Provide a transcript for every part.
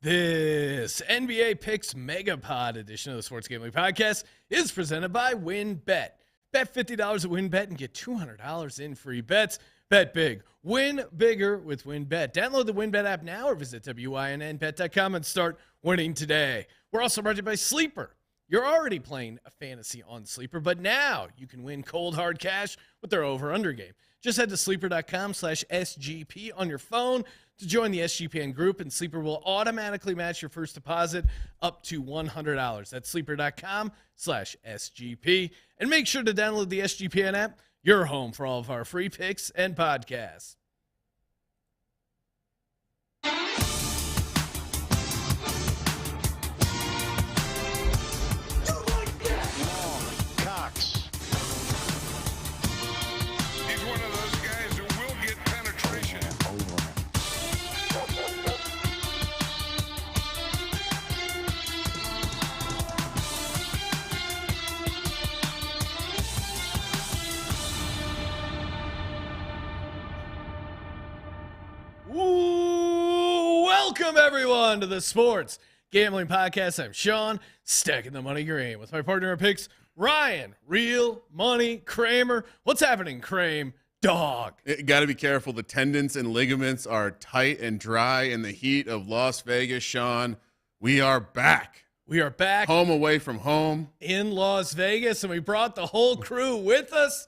This NBA Picks Megapod edition of the Sports Gambling Podcast is presented by WynnBet. Bet $50 at WynnBet and get $200 in free bets. Bet big, win bigger with WynnBet. Download the WynnBet app now or visit wynnbet.com and start winning today. We're also brought to you by Sleeper. You're already playing a fantasy on Sleeper, but now you can win cold hard cash with their over-under game. Just head to sleeper.com/SGP on your phone to join the SGPN group, and Sleeper will automatically match your first deposit up to $100. That's sleeper.com/SGP. And make sure to download the SGPN app, your home for all of our free picks and podcasts. Welcome, everyone, to the Sports Gambling Podcast. I'm Sean, stacking the money green with my partner in picks, Ryan, Real Money Kramer. What's happening, Kramer? Dog. Got to be careful. The tendons and ligaments are tight and dry in the heat of Las Vegas, Sean. We are back. We are back. Home away from home. In Las Vegas, and we brought the whole crew with us.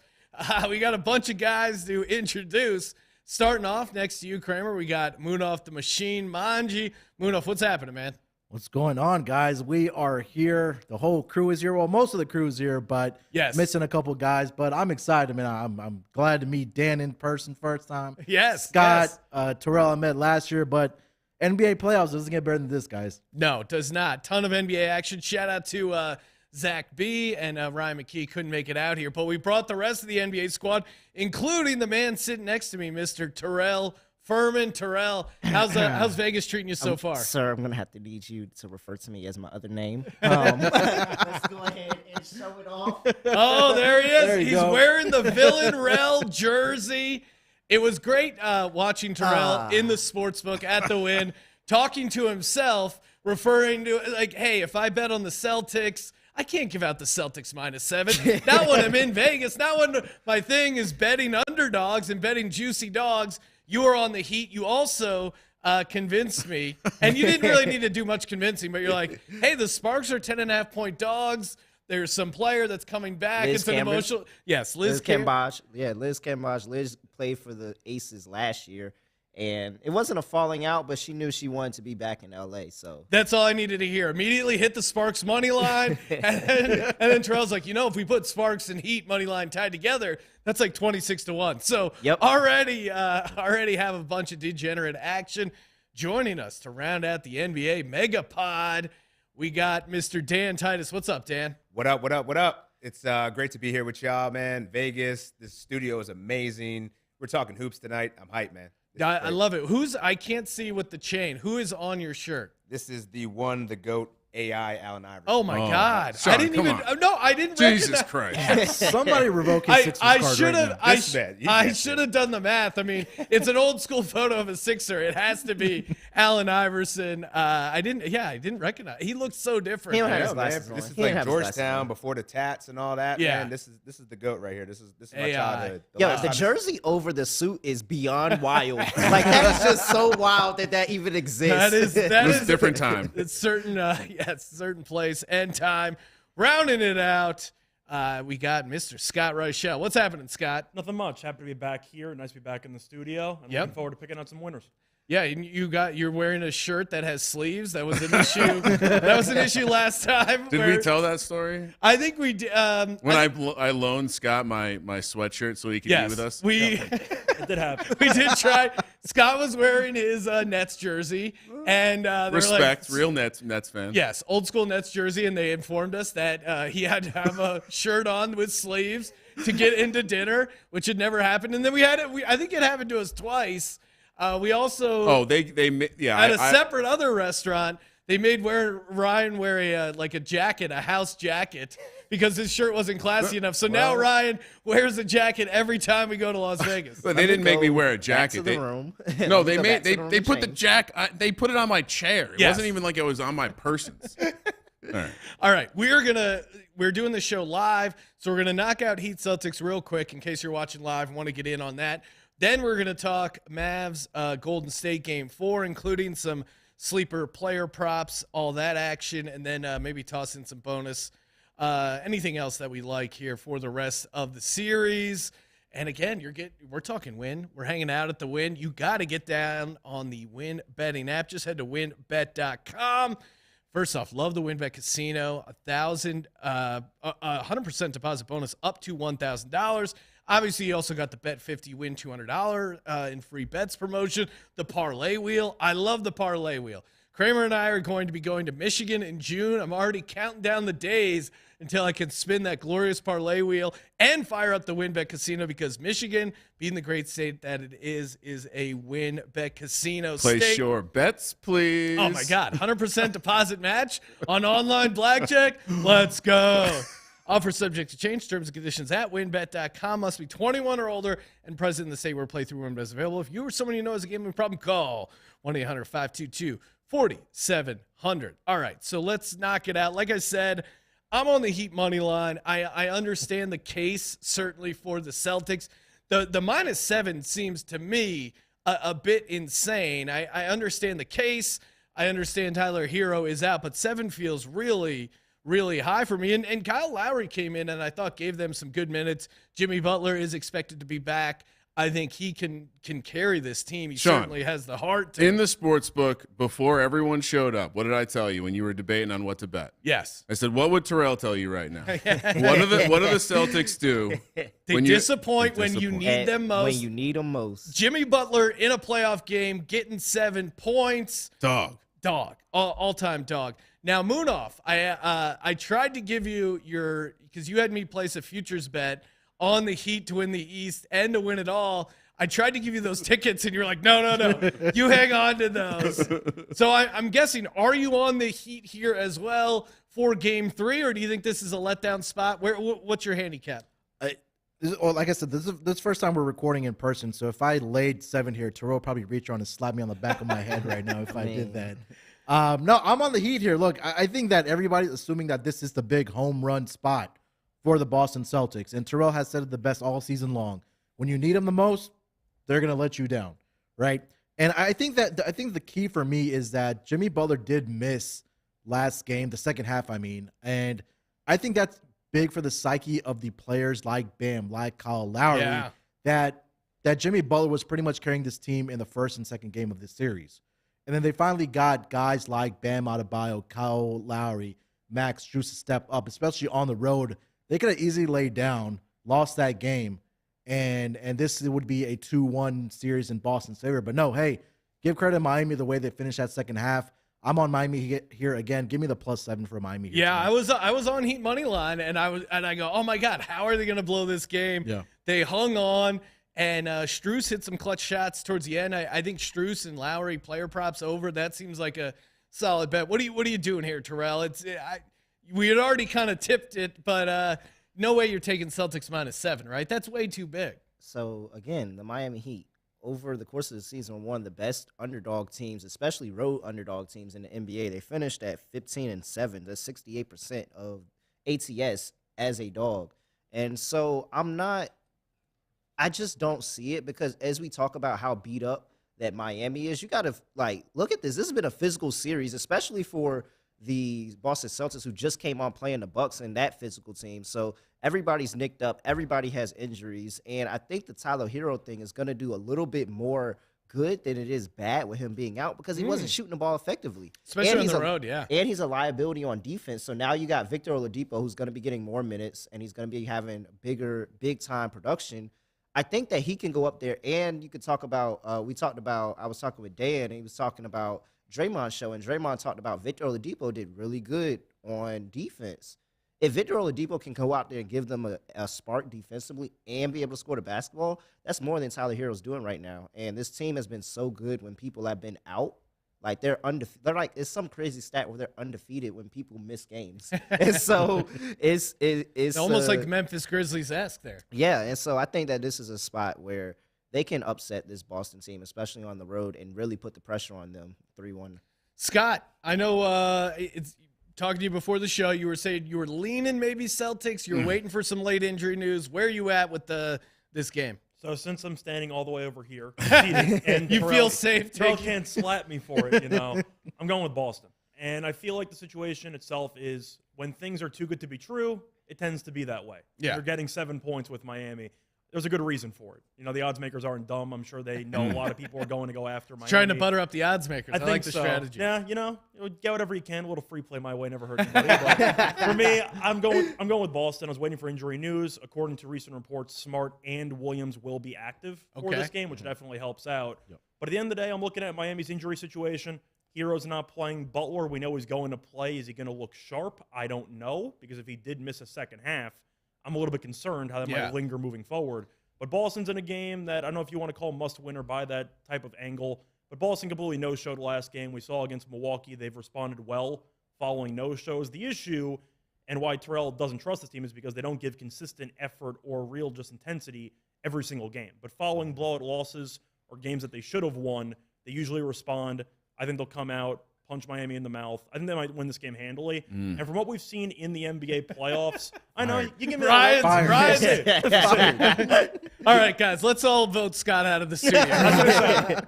We got a bunch of guys to introduce. Starting off next to you, Kramer, we got Munaf the Machine Manji. Munaf, what's happening, man? What's going on, guys? We are here. The whole crew is here. Well, most of the crew is here, but missing a couple guys. But I'm excited, man. I'm glad to meet Dan in person first time. Yes. Scott, Terrell I met last year, but NBA playoffs doesn't get better than this, guys. No, it does not. Ton of NBA action. Shout out to Zach B. and Ryan McKee couldn't make it out here, but we brought the rest of the NBA squad, including the man sitting next to me, Mr. Terrell Furman. Terrell, how's Vegas treating you so far? Sir, I'm going to have to need you to refer to me as my other name. Let's go ahead and show it off. Oh, there he is. He's wearing the Villanelle jersey. It was great watching Terrell in the sportsbook at the Wynn, talking to himself, referring to, like, hey, if I bet on the Celtics, I can't give out the Celtics -7. Not when I'm in Vegas. Not when my thing is betting underdogs and betting juicy dogs. You are on the Heat. You also convinced me, and you didn't really need to do much convincing, but you're like, hey, the Sparks are 10.5-point dogs. There's some player that's coming back. Liz it's an Cameron. emotional. Yes, Liz Cambage. Yeah, Liz Cambage. Liz played for the Aces last year. And it wasn't a falling out, but she knew she wanted to be back in L.A., so. That's all I needed to hear. Immediately hit the Sparks money line, and then Terrell's like, if we put Sparks and Heat money line tied together, that's like 26-1. So already have a bunch of degenerate action. Joining us to round out the NBA Megapod, we got Mr. Dan Titus. What's up, Dan? What up, what up, what up? It's great to be here with y'all, man. Vegas, this studio is amazing. We're talking hoops tonight. I'm hyped, man. I love it. I can't see with the chain. Who is on your shirt? This is the GOAT AI Allen Iverson. Oh my God! Sean, I didn't even. No, I didn't. Jesus Christ! Somebody revoke his Sixers I card should right have. now. I should have done the math. I mean, it's an old school photo of a Sixer. It has to be Allen Iverson. I didn't recognize. He looks so different. He don't have Yeah, his glasses man, on. this is He didn't like have his glasses Georgetown on. before the tats and all that. Yeah. Man, this is the GOAT right here. This is my AI. childhood. Yo, the jersey over the suit is beyond wild. Like, that is just so wild that even exists. That It's is a different time. It's certain. It's certain place and time. Rounding it out, we got Mr. Scott Reichel. What's happening, Scott? Nothing much. Happy to be back here. Nice to be back in the studio. And Yep. looking forward to picking out some winners. Yeah, and you're wearing a shirt that has sleeves. That was an issue. That was an issue last time. Did we tell that story? I think we did. When I loaned Scott my sweatshirt so he could be with us? It did happen. We did try. Scott was wearing his Nets jersey, and they were Respect, like, real Nets fan. yes, old school Nets jersey, and they informed us that he had to have a shirt on with sleeves to get into dinner, which had never happened. And then I think it happened to us twice. We also they at a separate other restaurant. They made Ryan wear a jacket, a house jacket, because his shirt wasn't classy enough. So now Ryan wears a jacket every time we go to Las Vegas. But they didn't make me wear a jacket. They room. No, they put the they put it on my chair. It wasn't even like it was on my person's. All right. We're doing the show live, so we're gonna knock out Heat Celtics real quick in case you're watching live and want to get in on that. Then we're gonna talk Mavs Golden State Game 4, including some sleeper player props, all that action, and then maybe toss in some bonus, anything else that we like here for the rest of the series. And again, we're talking Win. We're hanging out at the Win. You got to get down on the Win betting app. Just head to winbet.com. First off, love the WinBet Casino. 100% deposit bonus up to $1,000. Obviously, you also got the Bet 50 win $200 in free bets promotion. The parlay wheel. I love the parlay wheel. Kramer and I are going to be going to Michigan in June. I'm already counting down the days until I can spin that glorious parlay wheel and fire up the WinBet Casino, because Michigan, being the great state that it is a WinBet Casino state. Place your bets, please. Oh, my God. 100% deposit match on online blackjack. Let's go. Offer subject to change. Terms and conditions at winbet.com. Must be 21 or older and present in the state where playthrough WinBet is available. If you or someone you know has a gambling problem, call 1-800-522-4700. All right, so let's knock it out. Like I said, I'm on the Heat money line. I understand the case, certainly, for the Celtics. The -7 seems to me a bit insane. I understand the case. I understand Tyler Hero is out, but 7 feels really high for me. And Kyle Lowry came in and I thought gave them some good minutes. Jimmy Butler is expected to be back. I think he can carry this team. He certainly has the heart to. In the sports book, before everyone showed up, what did I tell you when you were debating on what to bet? Yes. I said, what would Terrell tell you right now? What do the Celtics do? They disappoint when you need them most. When you need them most. Jimmy Butler in a playoff game, getting 7 points. Dog. All-time dog. Now, Munaf, I tried to give you because you had me place a futures bet on the Heat to win the East and to win it all. I tried to give you those tickets, and you're like, no. You hang on to those. So I'm guessing, are you on the Heat here as well for Game 3, or do you think this is a letdown spot? What's your handicap? Like I said, this is the first time we're recording in person, so if I laid 7 here, Terrell would probably reach around and slap me on the back of my head right now if I did that. No, I'm on the Heat here. Look, I think that everybody's assuming that this is the big home run spot for the Boston Celtics. And Terrell has said it the best all season long. When you need them the most, they're going to let you down, right? And I think the key for me is that Jimmy Butler did miss last game, the second half, I mean. And I think that's big for the psyche of the players like Bam, like Kyle Lowry, that Jimmy Butler was pretty much carrying this team in the first and second game of this series. And then they finally got guys like Bam Adebayo, Kyle Lowry, Max Strus to step up, especially on the road. They could have easily laid down, lost that game, and this would be a 2-1 series in Boston's favor. But no, hey, give credit to Miami the way they finished that second half. I'm on Miami here again. Give me the +7 for Miami. Yeah, I was on Heat money line, and I go, oh my God, how are they going to blow this game? Yeah. They hung on, and Strus hit some clutch shots towards the end. I think Strus and Lowry player props over. That seems like a solid bet. What are you doing here, Terrell? We had already kind of tipped it, but no way you're taking Celtics -7, right? That's way too big. So, again, the Miami Heat, over the course of the season, were one of the best underdog teams, especially road underdog teams in the NBA. They finished at 15-7. That's 68% of ATS as a dog. And so I just don't see it, because as we talk about how beat up that Miami is, you got to, look at this. This has been a physical series, especially for the Boston Celtics, who just came on playing the Bucks and that physical team. So everybody's nicked up. Everybody has injuries. And I think the Tyler Hero thing is going to do a little bit more good than it is bad with him being out, because he wasn't shooting the ball effectively. Especially on the road, yeah. And he's a liability on defense. So now you got Victor Oladipo, who's going to be getting more minutes, and he's going to be having big-time production. I think that he can go up there, and you could talk about, I was talking with Dan, and he was talking about Draymond's show, and Draymond talked about Victor Oladipo did really good on defense. If Victor Oladipo can go out there and give them a spark defensively and be able to score the basketball, that's more than Tyler Hero's doing right now. And this team has been so good when people have been out Like they're like it's some crazy stat where they're undefeated when people miss games, and so it's almost like Memphis Grizzlies-esque there. yeah. And so I think that this is a spot where they can upset this Boston team, especially on the road, and really put the pressure on them. 3-1. Scott, I know it's talking to you before the show. You were saying you were leaning maybe Celtics. You were waiting for some late injury news. Where are you at with this game? So since I'm standing all the way over here, and You feel safe Terrell taking- can't slap me for it, I'm going with Boston. And I feel like the situation itself is when things are too good to be true, it tends to be that way. Yeah. You're getting 7 points with Miami. There's a good reason for it. The odds makers aren't dumb. I'm sure they know a lot of people are going to go after Miami. Trying to butter up the odds makers. I think like the so. strategy. Yeah, get whatever you can. A little free play my way never hurt anybody. But for me, I'm going with Boston. I was waiting for injury news. According to recent reports, Smart and Williams will be active for Okay. this game, which definitely helps out. But at the end of the day, I'm looking at Miami's injury situation. Hero's not playing. Butler, we know he's going to play. Is he going to look sharp? I don't know, because if he did miss a second half, I'm a little bit concerned how that might linger moving forward. But Boston's in a game that I don't know if you want to call must-win or by that type of angle. But Boston completely no-showed last game. We saw against Milwaukee they've responded well following no-shows. The issue and why Terrell doesn't trust this team is because they don't give consistent effort or real just intensity every single game. But following blowout losses or games that they should have won, they usually respond. I think they'll come out, punch Miami in the mouth. I think they might win this game handily. And from what we've seen in the NBA playoffs, I know you give me Ryan's that. All right, guys, let's all vote Scott out of the studio.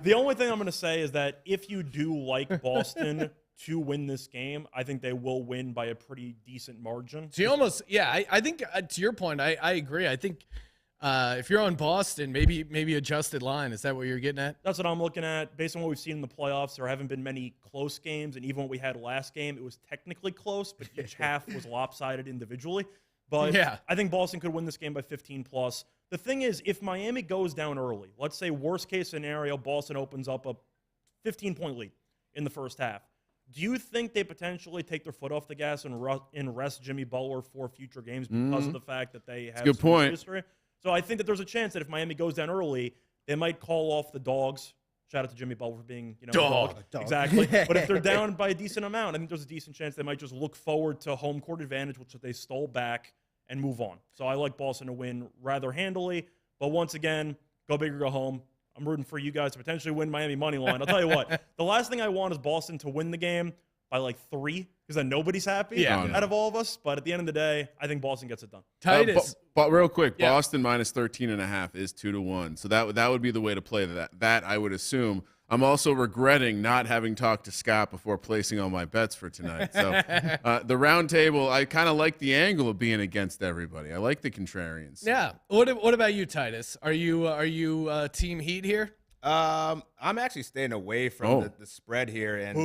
The only thing I'm going to say is that if you do like Boston to win this game, I think they will win by a pretty decent margin. So you almost, I think to your point, I agree. I think if you're on Boston, maybe adjusted line. Is that what you're getting at? That's what I'm looking at. Based on what we've seen in the playoffs, there haven't been many close games, and even what we had last game, it was technically close, but each half was lopsided individually. But Yeah. I think Boston could win this game by 15 plus. The thing is, if Miami goes down early, let's say worst case scenario, Boston opens up a 15-point lead in the first half. Do you think they potentially take their foot off the gas and rest Jimmy Butler for future games because of the fact that they have good some point. history? So I think that there's a chance that if Miami goes down early, they might call off the dogs. Shout out to Jimmy Butler for being, a dog. Exactly. But if they're down by a decent amount, I think there's a decent chance they might just look forward to home court advantage, which they stole back, and move on. So I like Boston to win rather handily. But once again, go big or go home. I'm rooting for you guys to potentially win Miami money line. I'll tell you what, the last thing I want is Boston to win the game by like 3, because then nobody's happy out of all of us. But at the end of the day, I think Boston gets it done. Titus. But real quick, Yeah. Boston minus 13.5 is 2-1. So that would be the way to play that I would assume. I'm also regretting not having talked to Scott before placing all my bets for tonight. So the round table, I kind of like the angle of being against everybody. I like the contrarians. Yeah. What about you, Titus? Are you team Heat here? I'm actually staying away from the spread here. And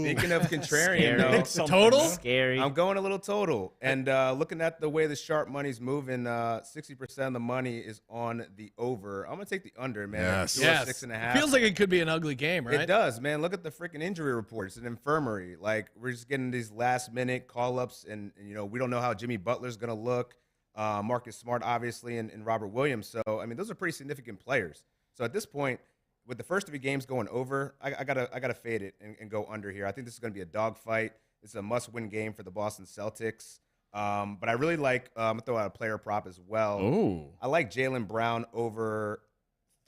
speaking of contrarian, though, Total? Scary. I'm going a little total. And looking at the way the sharp money's moving, 60% of the money is on the over. I'm going to take the under, man. Yes. Yes. 6.5. Feels like it could be an ugly game, right? It does, man. Look at the freaking injury report. It's an infirmary. Like, we're just getting these last-minute call-ups, and we don't know how Jimmy Butler's going to look. Marcus Smart, obviously, and Robert Williams. So, I mean, those are pretty significant players. So, at this point, with the first 3 games going over, I gotta fade it and go under here. I think this is going to be a dogfight. It's a must-win game for the Boston Celtics. But I really like I'm going to throw out a player prop as well. Oh. I like Jaylen Brown over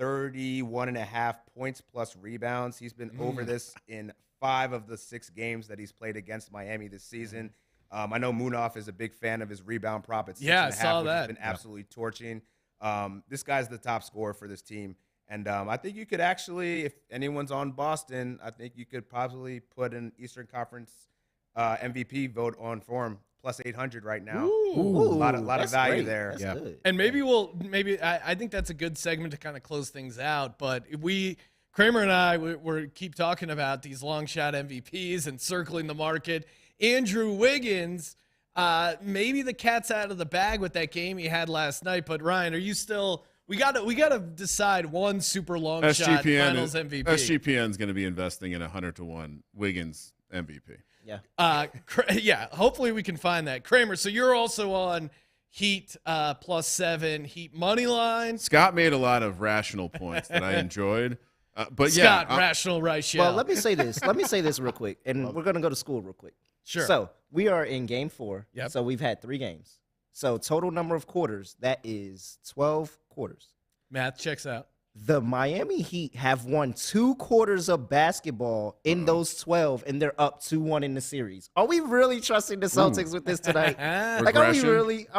31.5 points plus rebounds. He's been over this in 5 of the 6 games that he's played against Miami this season. I know Munaf is a big fan of his rebound prop at 6.5, I saw which that. has been absolutely torching. This guy's the top scorer for this team. And I think you could actually, if anyone's on Boston, I think you could probably put an Eastern Conference MVP vote on for him, plus 800 right now. Ooh. A lot of That's value great. there. That's Yeah. good. And maybe I think that's a good segment to kind of close things out. But Kramer and I, we keep talking about these long shot MVPs and circling the market. Andrew Wiggins, maybe the cat's out of the bag with that game he had last night. But Ryan, are you still? We gotta decide one super long shot Finals MVP. SGPN's going to be investing in 100-1 Wiggins MVP. Yeah. Hopefully we can find that. Kramer, so you're also on Heat +7, Heat money line. Scott made a lot of rational points that I enjoyed. But Scott, yeah, rational Reichel. Well, let me say this. Let me say this real quick, and we're gonna go to school real quick. Sure. So we are in game 4. Yep. So we've had 3 games. So total number of quarters, that is 12 quarters. Math checks out. The Miami Heat have won 2 quarters of basketball in those 12, and they're up 2-1 in the series. Are we really trusting the Celtics with this tonight? Like, are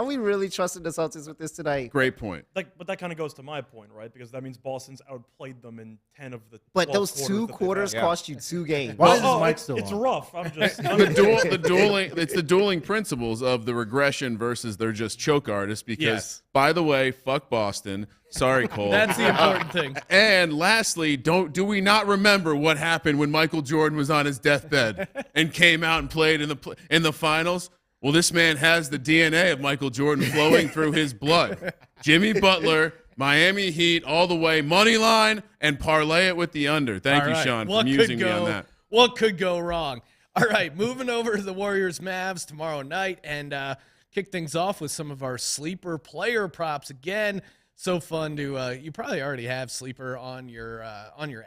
we really trusting the Celtics with this tonight? great point. But that kind of goes to my point, right? Because that means Boston's outplayed them in 10 of the. But 12 those 2 quarters Yeah. cost you 2 games. Why is his mic still It's on? rough. I'm just. It's the dueling principles of the regression versus they're just choke artists. Because, Yes. by the way, fuck Boston. Sorry, Cole. That's the important thing. And lastly, do we not remember what happened when Michael Jordan was on his deathbed and came out and played in the finals? Well, this man has the DNA of Michael Jordan flowing through his blood. Jimmy Butler, Miami Heat, all the way, money line, and parlay it with the under. Thank All you, right. Sean, What for could musing me go- on that. What could go wrong? All right, moving over to the Warriors Mavs tomorrow night and kick things off with some of our sleeper player props again. So fun to you probably already have Sleeper on your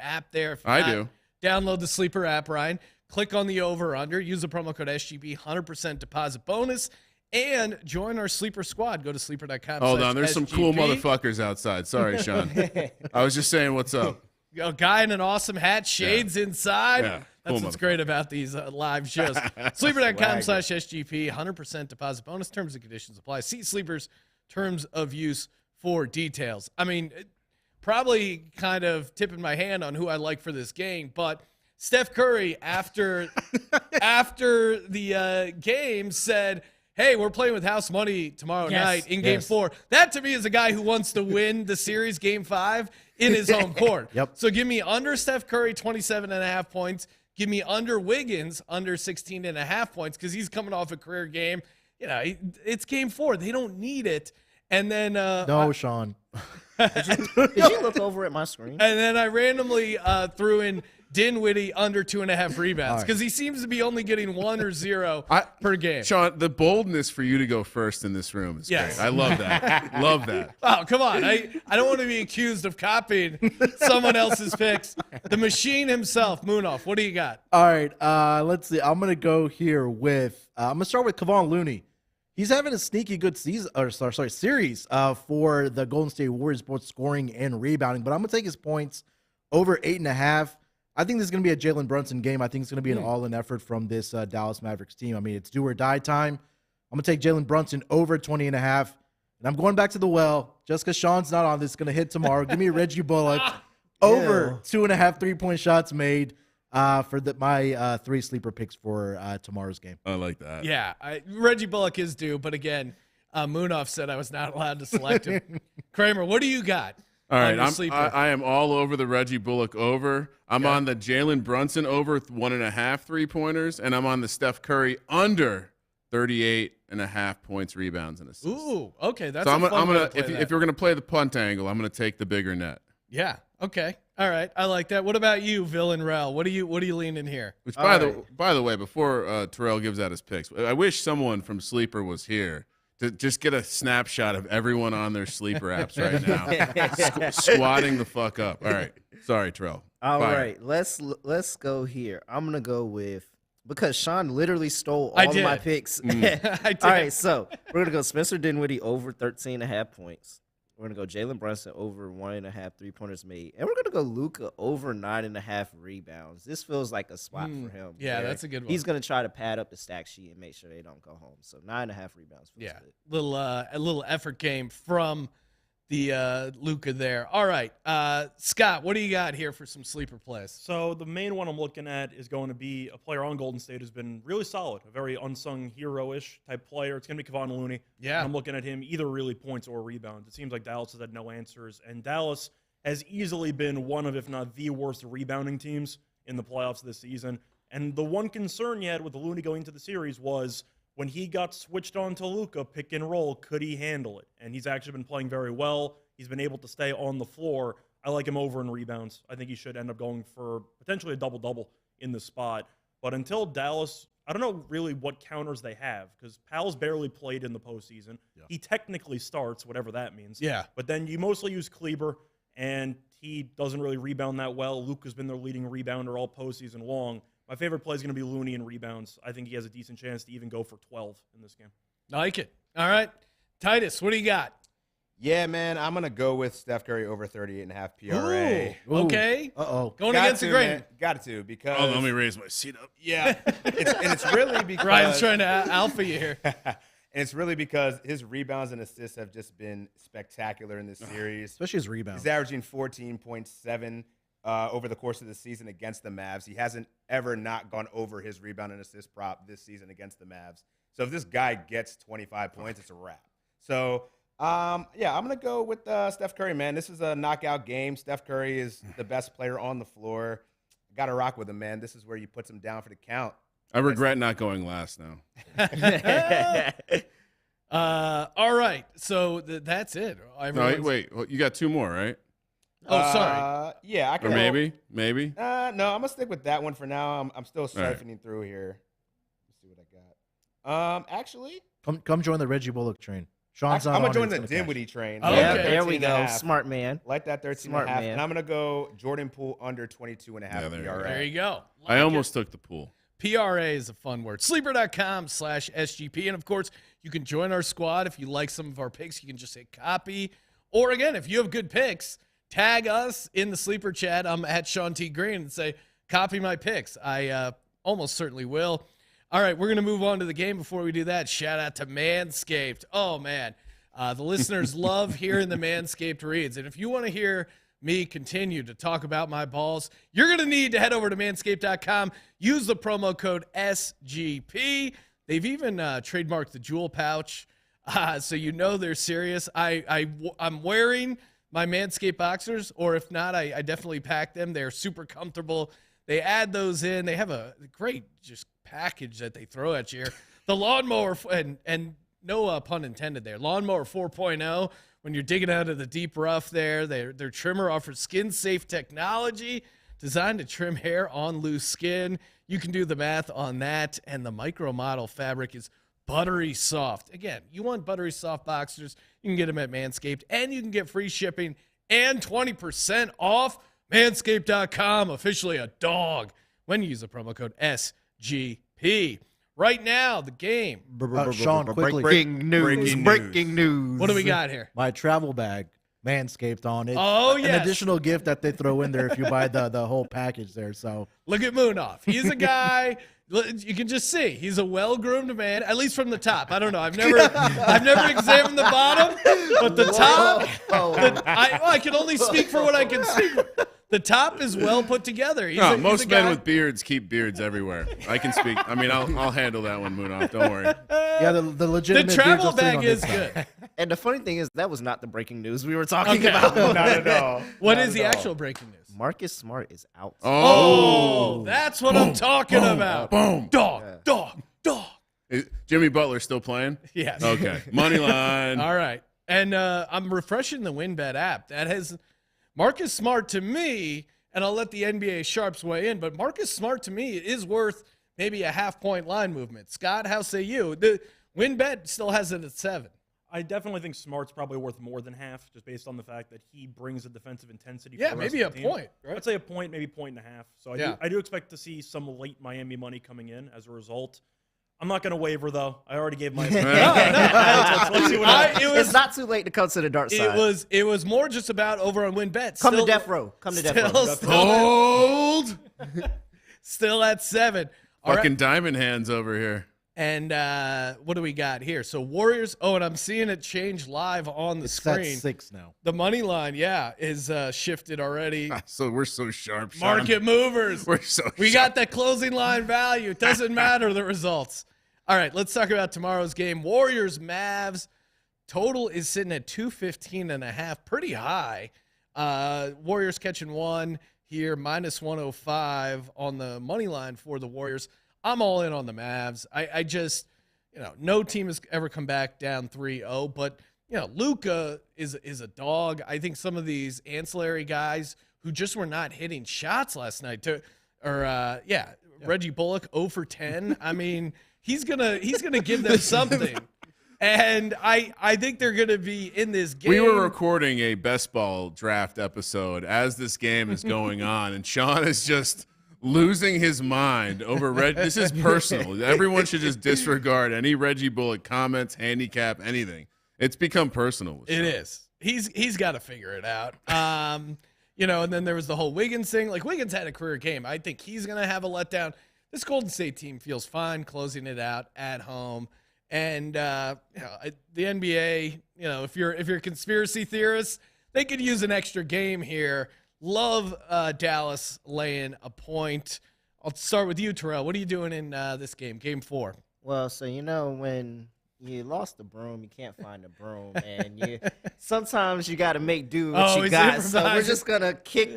app there. If I not, do. Download the Sleeper app, Ryan. Click on the over/under. Use the promo code SGB, 100% deposit bonus, and join our Sleeper squad. Go to sleeper.com. Hold on, there's some cool SGP. motherfuckers outside. Sorry, Sean. I was just saying what's up. A guy in an awesome hat, shades inside. Yeah, That's cool what's great about these live shows. Sleeper.com/SGP, 100% deposit bonus. Terms and conditions apply. See Sleeper's terms of use for details. I mean, probably kind of tipping my hand on who I like for this game, but Steph Curry, after the game, said, hey, we're playing with house money tomorrow night in Game 4. That, to me, is a guy who wants to win the series Game 5 in his home court. Yep. So give me under Steph Curry, 27.5 points. Give me under Wiggins, under 16.5 points, because he's coming off a career game. You know, it's Game 4. They don't need it. And then No, Sean. Did you look over at my screen? and then I randomly threw in Dinwiddie under 2.5 rebounds because he seems to be only getting 1 or 0 per game. Sean, the boldness for you to go first in this room is Yes. great. I love that. Love that. Oh, come on. I don't want to be accused of copying someone else's picks. The machine himself, Munaf, what do you got? All right, let's see. I'm gonna go here with I'm gonna start with Kevon Looney. He's having a sneaky good series for the Golden State Warriors, both scoring and rebounding. But I'm gonna take his points over 8.5. I think this is gonna be a Jalen Brunson game. I think it's gonna be an all-in effort from this Dallas Mavericks team. I mean, it's do or die time. I'm gonna take Jalen Brunson over 20.5, and I'm going back to the well just because Sean's not on. This is gonna hit tomorrow. Give me Reggie Bullock over 2.5 3-point shots made. For my 3 sleeper picks for tomorrow's game. I like that. Yeah, Reggie Bullock is due, but again, Munaf said I was not allowed to select him. Kramer, what do you got? All right, I I am all over the Reggie Bullock over. I'm on the Jalen Brunson over 1.5 3-pointers, and I'm on the Steph Curry under 38.5 points, rebounds, and assists. Ooh, okay, that's So a fun way to play if you're gonna play the punt angle, I'm gonna take the bigger net. yeah, okay, all right, I like that. What about you, Villain Rel? What are you leaning here? Which, by the way, before Terrell gives out his picks, I wish someone from Sleeper was here to just get a snapshot of everyone on their Sleeper apps right now, squatting the fuck up. All right, sorry, Terrell. All Fire. right, let's go here. I'm gonna go with because Sean literally stole I all of my did. picks. I did. All right, so we're gonna go Spencer Dinwiddie over 13.5 points. We're gonna go Jalen Brunson over 1.5 3-pointers made, and we're gonna go Luka over 9.5 rebounds. This feels like a spot for him. Yeah, where that's a good one. He's gonna try to pad up the stack sheet and make sure they don't go home. So 9.5 rebounds. Feels Yeah, good. a little effort game from the Luka there. All right, Scott, what do you got here for some sleeper plays? So the main one I'm looking at is going to be a player on Golden State who's been really solid, a very unsung hero-ish type player. It's going to be Kevon Looney. Yeah. And I'm looking at him either really points or rebounds. It seems like Dallas has had no answers, and Dallas has easily been one of, if not the worst rebounding teams in the playoffs this season. And the one concern you had with the Looney going into the series was when he got switched on to Luka, pick and roll, could he handle it? And he's actually been playing very well. He's been able to stay on the floor. I like him over in rebounds. I think he should end up going for potentially a double-double in the spot. But until Dallas, I don't know really what counters they have because Powell's barely played in the postseason. Yeah. He technically starts, whatever that means. Yeah. But then you mostly use Kleber, and he doesn't really rebound that well. Luka's been their leading rebounder all postseason long. My favorite play is going to be Looney in rebounds. I think he has a decent chance to even go for 12 in this game. Like it. All right. Titus, what do you got? Yeah, man, I'm going to go with Steph Curry over 38.5 PRA. Ooh, okay. Uh-oh. Going against the grain. Man. Got to, because... Oh, let me raise my seat up. Yeah, it's really because... Ryan's trying to alpha you here. And it's really because his rebounds and assists have just been spectacular in this series. Especially his rebounds. He's averaging 14.7 over the course of the season against the Mavs. He hasn't ever not gone over his rebound and assist prop this season against the Mavs. So if this guy gets 25 points, it's a wrap. So, yeah, I'm going to go with Steph Curry, man. This is a knockout game. Steph Curry is the best player on the floor. Got to rock with him, man. This is where you put him down for the count. I regret not going last now. All right. So that's it. No, wait. Well, you got two more, right? Oh, sorry. Yeah, I Or can. maybe? No, I'm gonna stick with that one for now. I'm still siphoning through here. Let's see what I got. Actually, Come join the Reggie Bullock train. Sean's I'm not gonna on join it, the it's gonna Dinwiddie train. Oh, Yeah, okay. there we go. 13.5. Smart man. Like that 13 Smart and a half. man. And I'm gonna go Jordan Poole under 22.5 Yeah, there you go. PRA. There you go. I almost took the pool. PRA is a fun word. Sleeper.com/SGP. And of course, you can join our squad. If you like some of our picks, you can just hit copy. Or again, if you have good picks, tag us in the Sleeper chat. I'm at Sean T. Green and say, copy my picks. I almost certainly will. All right, we're going to move on to the game. Before we do that, shout out to Manscaped. Oh, man. The listeners love hearing the Manscaped reads. And if you want to hear me continue to talk about my balls, you're going to need to head over to manscaped.com. Use the promo code SGP. They've even trademarked the jewel pouch, so you know they're serious. I'm wearing my Manscaped boxers, or if not, I definitely pack them. They're super comfortable. They add those in. They have a great just package that they throw at you here. The lawnmower, and no pun intended there, lawnmower 4.0. When you're digging out of the deep rough there, their trimmer offers skin-safe technology designed to trim hair on loose skin. You can do the math on that, and the micro model fabric is buttery soft. Again, you want buttery soft boxers, you can get them at Manscaped, and you can get free shipping and 20% off. Manscaped.com, officially a dog, when you use the promo code SGP. Right now, the game. Sean, quickly. Breaking news. What do we got here? My travel bag, Manscaped on it. Oh, An yes. additional gift that they throw in there if you buy the whole package there. So Look at Munaf. He's a guy. You can just see he's a well-groomed man, at least from the top. I don't know. I've never examined the bottom, but the top. I can only speak for what I can speak for. The top is well put together. Most men with beards keep beards everywhere. I can speak. I mean, I'll handle that one, Munaf. Don't worry. yeah, the legitimate The travel beards are sitting bag on is this side. good. And the funny thing is, that was not the breaking news we were talking Okay. about. Not at all. What Not is at the all. actual breaking news? Marcus Smart is out. Oh, that's what I'm talking about. Boom. Dog. Is Jimmy Butler still playing? Yes. Okay. Money line. All right. And I'm refreshing the WinBet app. That has Marcus Smart to me, and I'll let the NBA sharps weigh in, but Marcus Smart to me is worth maybe a half-point line movement. Scott, how say you? The WinBet still has it at 7. I definitely think Smart's probably worth more than half, just based on the fact that he brings a defensive intensity. Yeah, for the rest maybe of a the team. point, right? I'd say a point, maybe point and a half. So I do expect to see some late Miami money coming in as a result. I'm not going to waver, though. I already gave my opinion. Let's see what happens. It's not too late to come to the dark side. It was more just about over on WinBet. Come to death row. Come to death row. Hold. Still at 7. All Fucking right. diamond hands over here. And what do we got here? So Warriors. Oh, and I'm seeing it change live on the It's screen. at 6 now. The money line, is shifted already. So we're so sharp, Sean. Market movers. We're so We sharp. got the closing line value. It doesn't matter the results. All right, let's talk about tomorrow's game. Warriors, Mavs. Total is sitting at 215.5. Pretty high. Warriors catching 1 here, minus 105 on the money line for the Warriors. I'm all in on the Mavs. I just, no team has ever come back down 3-0, but, Luka is a dog. I think some of these ancillary guys who just were not hitting shots last night, Reggie Bullock 0 for 10. I mean, he's gonna give them something. And I think they're going to be in this game. We were recording a best ball draft episode as this game is going on, and Sean is just losing his mind over This is personal. Everyone should just disregard any Reggie Bullock comments, handicap, anything. It's become personal. With Sean. It is. He's got to figure it out. You know, and then there was the whole Wiggins thing. Like, Wiggins had a career game. I think he's going to have a letdown. This Golden State team feels fine closing it out at home. And you know, the NBA, you know, if you're a conspiracy theorist, they could use an extra game here. Love Dallas laying a point. I'll start with you, Terrell. What are you doing in this game, Game 4? Well, so you know when you lost the broom, you can't find the broom, and sometimes you got to make do with what you got. So we're just gonna kick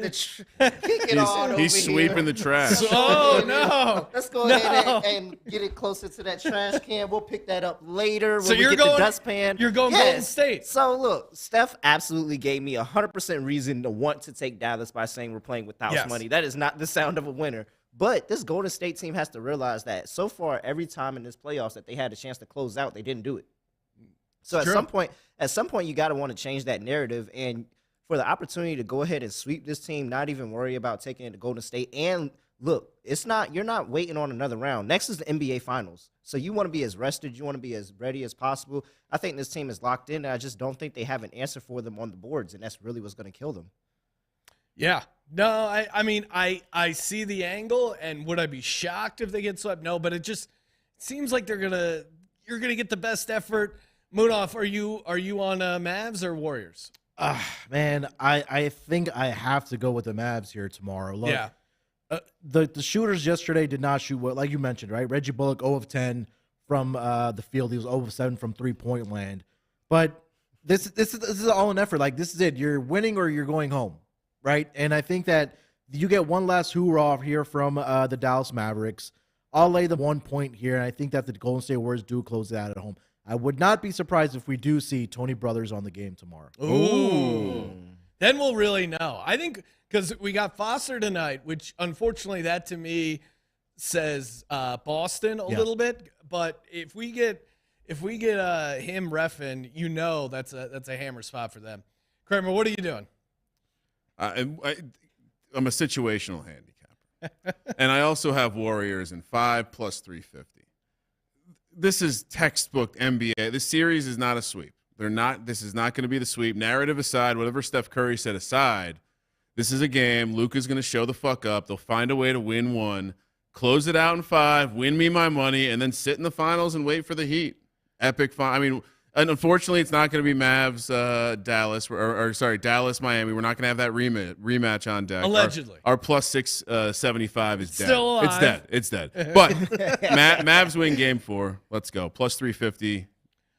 it all over He's sweeping here. the trash. Oh no! Let's go ahead and get it closer to that trash can. We'll pick that up later when So we you're get going the dustpan. You're going Golden State. So look, Steph absolutely gave me 100% reason to want to take Dallas by saying we're playing with house money. That is not the sound of a winner. But this Golden State team has to realize that so far, every time in this playoffs that they had a chance to close out, they didn't do it. So at some point, you got to want to change that narrative, and for the opportunity to go ahead and sweep this team, not even worry about taking it to Golden State. And look, you're not waiting on another round. Next is the NBA Finals, so you want to be as rested, you want to be as ready as possible. I think this team is locked in, and I just don't think they have an answer for them on the boards, and that's really what's going to kill them. Yeah. No, I mean, I see the angle, and would I be shocked if they get swept? No, but it just seems like you're gonna get the best effort. Munaf, are you on Mavs or Warriors? Man, I think I have to go with the Mavs here tomorrow. Look, Yeah. The shooters yesterday did not shoot well, like you mentioned, right? Reggie Bullock 0 of 10 from the field. He was 0 of 7 from 3-point land. But this is all an effort. Like, this is it. You're winning or you're going home, right? And I think that you get one last hoorah here from the Dallas Mavericks. I'll lay the 1 point here, and I think that the Golden State Warriors do close it out at home. I would not be surprised if we do see Tony Brothers on the game tomorrow. Ooh. Then we'll really know. I think because we got Foster tonight, which unfortunately that to me says Boston a little bit. But if we get him reffing, you know that's a hammer spot for them. Kramer, what are you doing? I'm a situational handicapper. And I also have Warriors in 5 plus 350. This is textbook NBA. This series is not a sweep. This is not going to be the sweep. Narrative aside, whatever Steph Curry said aside, this is a game. Luka's going to show the fuck up. They'll find a way to win one, close it out in 5, win me my money, and then sit in the finals and wait for the Heat. Epic fun. I mean, and unfortunately, it's not going to be Mavs Dallas or Dallas Miami. We're not going to have that rematch on deck. Allegedly, our plus 675 is dead. Still alive. It's dead. But Mavs win Game 4. Let's go. Plus 350.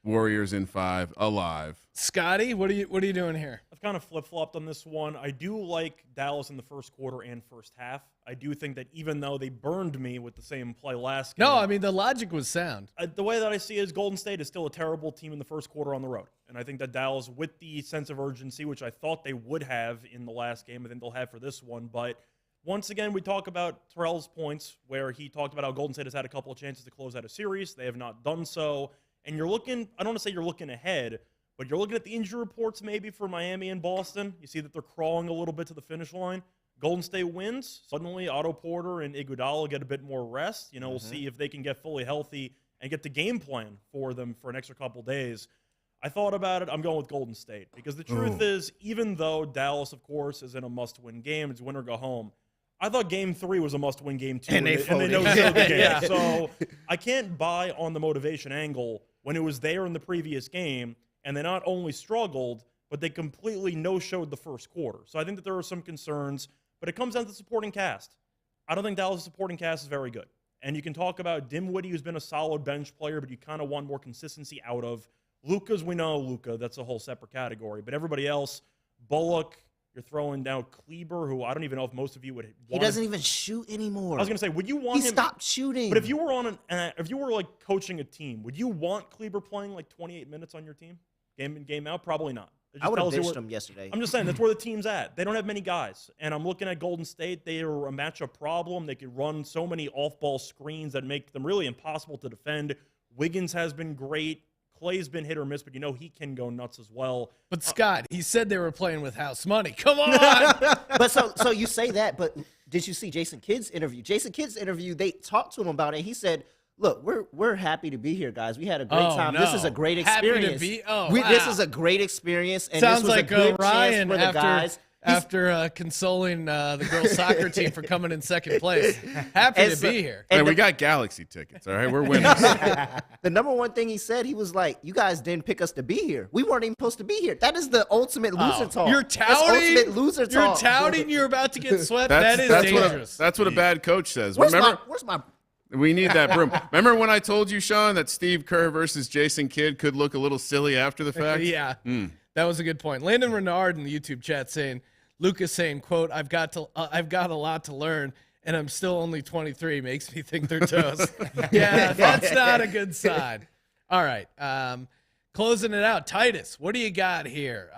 Warriors in 5. Alive. Scotty, what are you doing here? I've kind of flip-flopped on this one. I do like Dallas in the first quarter and first half. I do think that even though they burned me with the same play last game. No, I mean, the logic was sound. The way that I see it is Golden State is still a terrible team in the first quarter on the road. And I think that Dallas, with the sense of urgency, which I thought they would have in the last game, I think they'll have for this one. But once again, we talk about Terrell's points where he talked about how Golden State has had a couple of chances to close out a series. They have not done so. And you're looking, I don't want to say you're looking ahead, but you're looking at the injury reports maybe for Miami and Boston. You see that they're crawling a little bit to the finish line. Golden State wins. Suddenly, Otto Porter and Iguodala get a bit more rest. You know, we'll see if they can get fully healthy and get the game plan for them for an extra couple days. I thought about it. I'm going with Golden State because the truth is, even though Dallas, of course, is in a must-win game, it's win or go home, I thought Game 3 was a must-win game, too, and they no-showed the game. Yeah. So I can't buy on the motivation angle when it was there in the previous game, and they not only struggled, but they completely no-showed the first quarter. So I think that there are some concerns, but it comes down to the supporting cast. I don't think Dallas' supporting cast is very good. And you can talk about Dinwiddie, who's been a solid bench player, but you kind of want more consistency out of. Luka's, we know Luka. That's a whole separate category. But everybody else, Bullock, you're throwing down Kleber, who I don't even know if most of you would want. He doesn't even shoot anymore. I was going to say, would you want him? He stopped shooting. But if you were like coaching a team, would you want Kleber playing like 28 minutes on your team, game in, game out? Probably not. I would have benched him yesterday. I'm just saying, that's where the team's at. They don't have many guys. And I'm looking at Golden State. They are a matchup problem. They could run so many off-ball screens that make them really impossible to defend. Wiggins has been great. Clay's been hit or miss, but he can go nuts as well. But Scott, he said they were playing with house money. Come on. But so you say that, but did you see Jason Kidd's interview? Jason Kidd's interview, they talked to him about it. He said, "Look, we're happy to be here, guys. We had a great time. No. This is a great Happy experience. to be? Oh, This wow. is a great experience, and Sounds this was like a good Ryan chance for the guys." after consoling the girls' soccer team for coming in second place. Happy And to so- be here. Hey, and we the- got Galaxy tickets. All right, we're winners. The number one thing he said, he was like, "You guys didn't pick us to be here. We weren't even supposed to be here." That is the ultimate loser talk. You're That's touting. ultimate loser You're talk. touting. You're about to get swept. That is dangerous. That's what a bad coach says. Where's Remember, my we need that broom. Remember when I told you, Sean, that Steve Kerr versus Jason Kidd could look a little silly after the fact? Yeah, that was a good point. Landon Renard in the YouTube chat saying, Lucas saying, quote, I've got a lot to learn, and I'm still only 23. Makes me think they're toast. Yeah, that's not a good sign. All right, closing it out. Titus, what do you got here?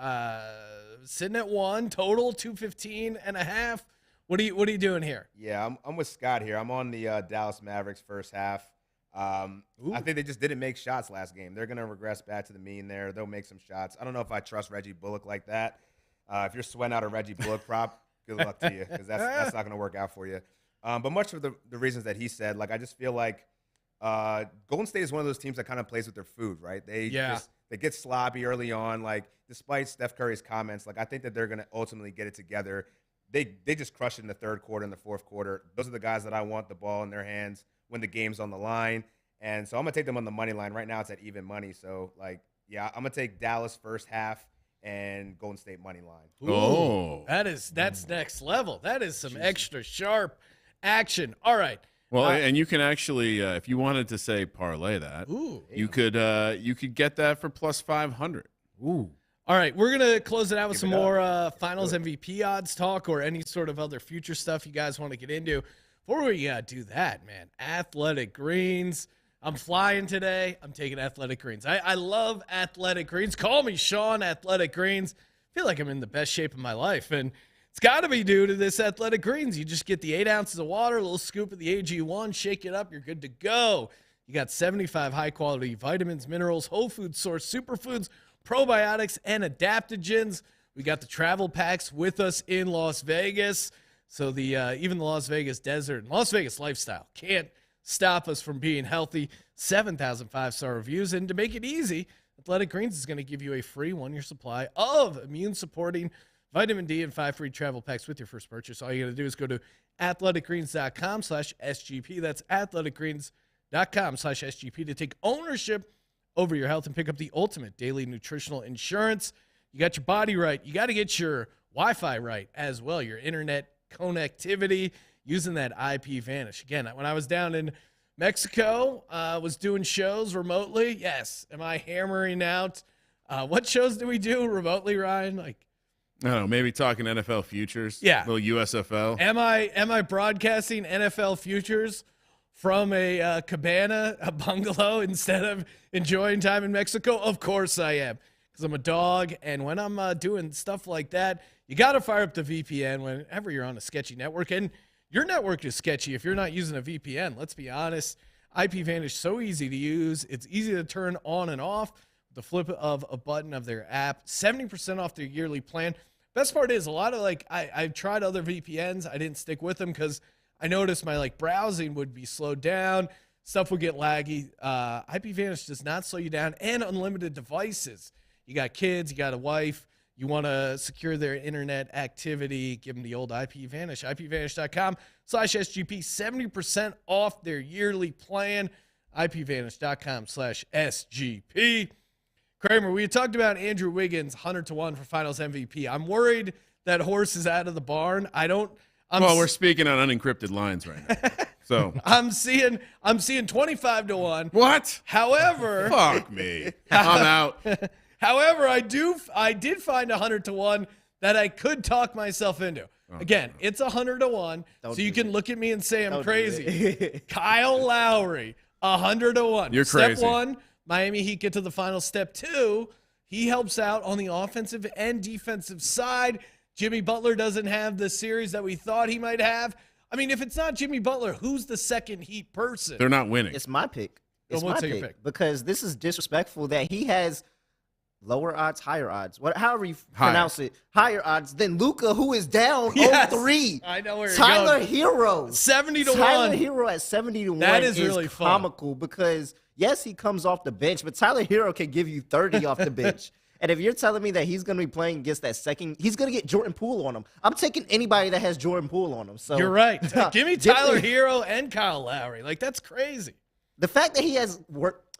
Sitting at 1, total 215.5. What are you doing here? Yeah, I'm with Scott here. I'm on the Dallas Mavericks first half. I think they just didn't make shots last game. They're going to regress back to the mean there. They'll make some shots. I don't know if I trust Reggie Bullock like that. If you're sweating out a Reggie Bullock prop, good luck to you, because that's not going to work out for you. But much of the reasons that he said, like, I just feel like Golden State is one of those teams that kind of plays with their food, right? They get sloppy early on. Like, despite Steph Curry's comments, like, I think that they're going to ultimately get it together. They just crush it in the third quarter and the fourth quarter. Those are the guys that I want the ball in their hands when the game's on the line. And so I'm going to take them on the money line. Right now it's at even money. So, like, yeah, I'm going to take Dallas first half and Golden State money line. Oh. That's next level. That is some extra sharp action. All right. Well, and you can actually, if you wanted to say parlay that, you could get that for plus 500. Ooh. All right, we're going to close it out with some more finals MVP odds talk or any sort of other future stuff you guys want to get into. Before we do that, man, Athletic Greens. I'm flying today. I'm taking Athletic Greens. I love Athletic Greens. Call me Sean Athletic Greens. I feel like I'm in the best shape of my life, and it's got to be due to this Athletic Greens. You just get the 8 ounces of water, a little scoop of the AG1, shake it up, you're good to go. You got 75 high-quality vitamins, minerals, whole food source, superfoods, probiotics, and adaptogens. We got the travel packs with us in Las Vegas. So even the Las Vegas desert and Las Vegas lifestyle can't stop us from being healthy. 7,000 5-star reviews. And to make it easy, Athletic Greens is going to give you a free 1-year supply of immune-supporting vitamin D and 5 free travel packs with your first purchase. All you got to do is go to athleticgreens.com/SGP. That's athleticgreens.com/SGP to take ownership over your health and pick up the ultimate daily nutritional insurance. You got your body right. You got to get your Wi-Fi right as well, your internet connectivity using that IP Vanish. Again, when I was down in Mexico, was doing shows remotely. Yes. Am I hammering out? What shows do we do remotely, Ryan? Like, I don't know, maybe talking NFL futures. Yeah. A little USFL. Am I broadcasting NFL futures from a cabana, a bungalow, instead of enjoying time in Mexico? Of course I am, because I'm a dog. And when I'm doing stuff like that, you got to fire up the VPN whenever you're on a sketchy network. And your network is sketchy if you're not using a VPN. Let's be honest. IP Vanish, so easy to use. It's easy to turn on and off with the flip of a button of their app. 70% off their yearly plan. Best part is a lot of I've tried other VPNs. I didn't stick with them because I noticed my browsing would be slowed down. Stuff would get laggy. IP Vanish does not slow you down, and unlimited devices. You got kids, you got a wife. You want to secure their internet activity, give them the old IP Vanish. IPVanish.com/SGP. 70% off their yearly plan. IPVanish.com/SGP. Kramer, we talked about Andrew Wiggins, 100-1 for Finals MVP. I'm worried that horse is out of the barn. We're speaking on unencrypted lines right now. So I'm seeing 25-1. What? However, Fuck me. I'm out. However, I did find 100-1 that I could talk myself into. Again, it's 100-1, so you can look at me and say I'm crazy. Kyle Lowry, 100-1. You're crazy. Step 1, Miami Heat get to the final. Step 2, he helps out on the offensive and defensive side. Jimmy Butler doesn't have the series that we thought he might have. I mean, if it's not Jimmy Butler, who's the second Heat person? They're not winning. It's my pick. It's What's my your pick, pick? because this is disrespectful that he has lower odds, higher odds, however you Higher. pronounce it, higher odds than Luka, who is down Yes. 0-3. I know where you're Tyler going. Hero. 70 to Tyler 1. Hero at 70 to 1 That is really fun. comical because, yes, he comes off the bench, but Tyler Hero can give you 30 off the bench. And if you're telling me that he's going to be playing against that second, he's going to get Jordan Poole on him. I'm taking anybody that has Jordan Poole on him. So You're right. Give me Tyler Definitely. Hero and Kyle Lowry. Like, that's crazy. The fact that he has